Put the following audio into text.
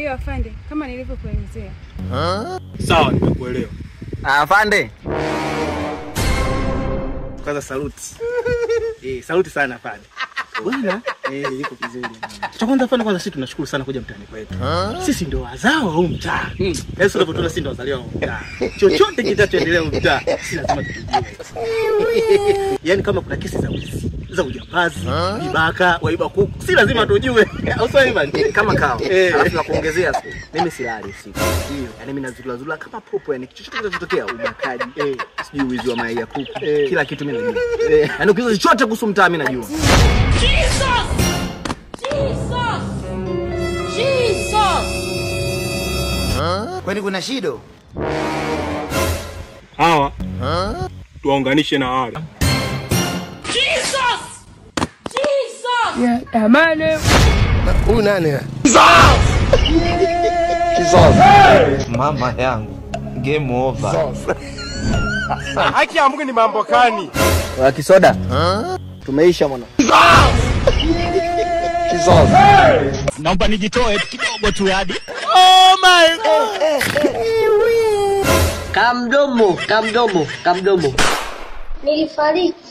hiyo afande, kama nilivyokuelezea. Sawa, nimekuelewa. Afande. Kwanza saluti. Saluti sana afande. Bwana, liko vizuri. Cha kwanza afande, kwanza sisi tunashukuru sana kuja mtaani kwetu. Sisi ndio wazao au mtaa. Sasa tunapotona sisi ndio wazaliwa wa mtaa. Chochote kitachoendelea mtaa, sisi lazima tujue. Yaani kama kuna kesi za wizi, za ujambazi, vibaka, waiba kuku, si lazima tujue. Au sio hivyo? Kama kao. Alafu nakuongezea siku. Mimi silali usiku. Ndio. Yaani mimi nazulazula kama popo, yani chochote kinachotokea, ubakaji, sijui wizi wa mayai ya kuku. Kila kitu mimi najua. Yaani ukizo chochote kuhusu mtaa mimi najua. Jesus! Jesus! Jesus! Kwani kuna shida? Hawa. Tuwaunganishe na wale. Jesus! Jesus! Ya, amane. Huyu nani? Jesus. Mama yangu. Game over. Haki ya Mungu ni mambo gani? Wa kisoda. Tumeisha mwana. Jesus. Naomba nijitoe kidogo tu hadi. Oh my God. Kamdomo. Nilifariki.